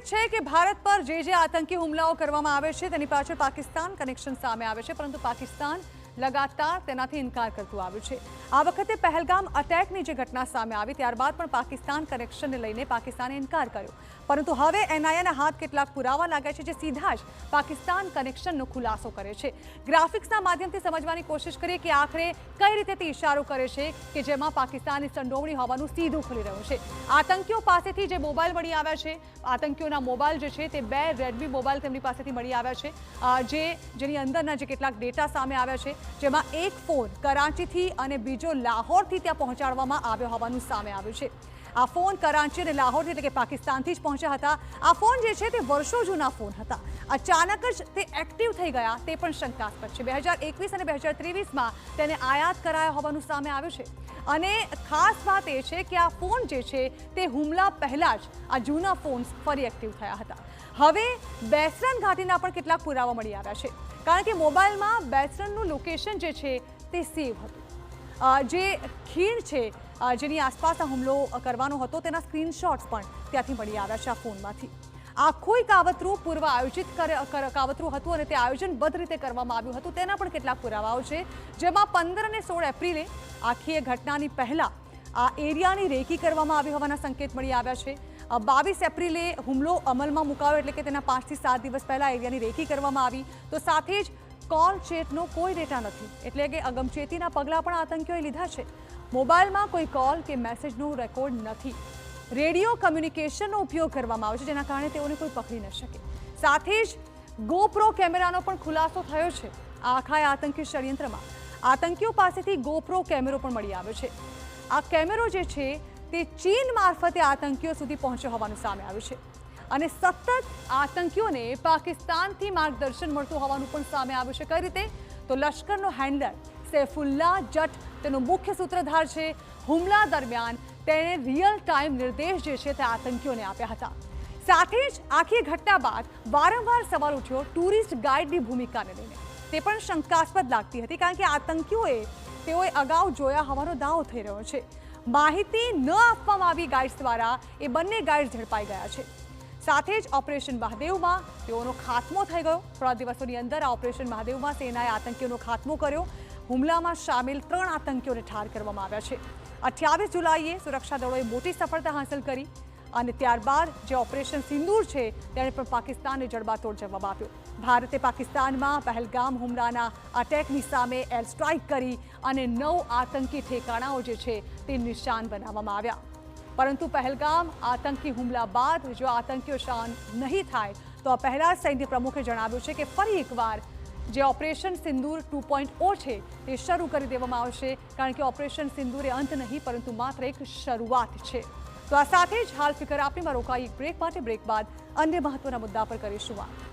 છે કે ભારત પર જે આતંકી હુમલાઓ કરવામાં આવે છે તેની પાછળ પાકિસ્તાન કનેક્શન સામે આવે છે, પરંતુ પાકિસ્તાન લગાતાર તેનાથી ઇનકાર કરતું આવ્યું છે। આ વખતે પહેલગામ અટેકની જે ઘટના સામે આવી ત્યારબાદ પણ પાકિસ્તાન કનેક્શનને લઈને પાકિસ્તાને ઇનકાર કર્યો, પરંતુ હવે એનઆઈએના હાથ કેટલાક પુરાવા લાગ્યા છે જે સીધા જ પાકિસ્તાન કનેક્શનનો ખુલાસો કરે છે। ગ્રાફિક્સના માધ્યમથી સમજવાની કોશિશ કરીએ કે આખરે કઈ રીતે તે ઇશારો કરે છે કે જેમાં પાકિસ્તાનની સંડોવણી હોવાનું સીધું ખુલી રહ્યું છે। આતંકીઓ પાસેથી જે મોબાઈલ મળી આવ્યા છે, આતંકીઓના મોબાઈલ જે છે તે 2 રેડમી મોબાઈલ તેમની પાસેથી મળી આવ્યા છે, જેની અંદરના જે કેટલાક ડેટા સામે આવ્યા છે, જેમાં એક ફોન કરાંચીથી અને બીજો લાહોરથી ત્યાં પહોંચાડવામાં આવ્યો હોવાનું સામે આવ્યું છે। આ ફોન કરાંચી અને લાહોરથી એટલે કે પાકિસ્તાનથી જ પહોંચ્યા હતા। આ ફોન જે છે તે વર્ષો જૂના ફોન હતા, અચાનક જ તે એક્ટિવ થઈ ગયા તે પણ શંકાસ્પદ છે। 2021 અને 2023માં તેને આયાત કરાયા હોવાનું સામે આવ્યું છે, અને ખાસ વાત એ છે કે આ ફોન જે છે તે હુમલા પહેલા જ આ જૂના ફોન્સ ફરી એક્ટિવ થયા હતા। હવે બેસરન ઘાટીના પણ કેટલાક પુરાવા મળી આવ્યા છે, કારણ કે મોબાઈલમાં બેસરનનું લોકેશન જે છે તે સેવ હતું। જે ખીણ છે જેની આસપાસ આ હુમલો કરવાનો હતો તેના સ્ક્રીનશોટ્સ પણ ત્યાંથી મળી આવ્યા છે આ ફોનમાંથી। આખું કાવતરું પૂર્વ આયોજિત કાવતરું હતું અને તે આયોજનબદ્ધ રીતે કરવામાં આવ્યું હતું તેના પણ કેટલાક પુરાવાઓ છે, જેમાં 15 અને 16 એપ્રિલે આખી ઘટનાની પહેલા આ એરિયાની રેકી કરવામાં આવી હોવાના સંકેત મળી આવ્યા છે। 22 એપ્રિલે હુમલો અમલમાં મુકાયો એટલે કે તેના 5 થી 7 દિવસ પહેલા એરિયાની રેકી કરવામાં આવી, તો સાથે જ કોલ ચેટનો કોઈ ડેટા નથી, એટલે કે અગમચેતીના પગલાં પણ આતંકીઓએ લીધા છે। મોબાઈલમાં કોઈ કોલ કે મેસેજનો રેકોર્ડ નથી, રેડિયો કમ્યુનિકેશનનો ઉપયોગ કરવામાં આવે છે જેના કારણે તેઓને કોઈ પકડી ન શકે। સાથે જ ગોપ્રો કેમેરાનો પણ ખુલાસો થયો છે આખા આતંકી ષડયંત્રમાં। આતંકીઓ પાસેથી ગોપ્રો કેમેરો પણ મળી આવ્યો છે। આ કેમેરો જે છે તે ચીન મારફતે આતંકીઓ સુધી પહોંચ્યો હોવાનું સામે આવ્યું છે, અને સતત આતંકીઓને પાકિસ્તાનથી માર્ગદર્શન મળતું હોવાનું પણ સામે આવ્યું છે। કઈ રીતે? તો લશ્કરનો હેન્ડલર સૈફુલ્લાહ જટ તેનો મુખ્ય સૂત્રધાર છે। હુમલા દરમિયાન તેણે રિયલ ટાઈમ નિર્દેશ જે છે તે આતંકીઓને આપ્યા હતા। સાથે જ આખી ઘટના બાદ વારંવાર સવાલ ઉઠ્યો ટુરિસ્ટ ગાઈડની ભૂમિકાને લઈને, તે પણ શંકાસ્પદ લાગતી હતી, કારણ કે તેઓએ અગાઉ જોયા હોવાનો દાવો થઈ રહ્યો છે। માહિતી ન આપવામાં આવી ગાઈડ્સ દ્વારા એ બંને ગાઈડ ઝડપાઈ ગયા છે। સાથે જ ઓપરેશન મહાદેવમાં તેઓનો ખાત્મો થઈ ગયો। થોડા દિવસોની અંદર આ ઓપરેશન મહાદેવમાં સેનાએ આતંકીઓનો ખાત્મો કર્યો। હુમલામાં સામેલ 3 આતંકીઓને ઠાર કરવામાં આવ્યા છે। 28 જુલાઈએ સુરક્ષા દળોએ મોટી સફળતા હાંસલ કરી, અને ત્યારબાદ જે ઓપરેશન સિંદૂર છે તેણે પણ પાકિસ્તાનને જડબાતોડ જવાબ આપ્યો। ભારતે પાકિસ્તાનમાં પહેલગામ હુમલાના અટેકની સામે એર સ્ટ્રાઇક કરી અને 9 આતંકી ઠેકાણાઓ જે છે તે નિશાન બનાવવામાં આવ્યા, પરંતુ પહેલગામ આતંકી હુમલા બાદ જો આતંકીઓ શાંત નહીં થાય તો આ પહેલા સૈન્ય પ્રમુખે જણાવ્યું છે કે ફરી એકવાર જે ઓપરેશન સિંદૂર 2.0 છે તે શરૂ કરી દેવામાં આવશે, કારણ કે ઓપરેશન સિંદૂર એ અંત નહીં પરંતુ માત્ર એક શરૂઆત છે। તો આ સાથે જ હાલ ફિકર આપણીમાં રોકાઈ બ્રેક માટે, બ્રેક બાદ અન્ય મહત્વના મુદ્દા પર કરીશું વાત।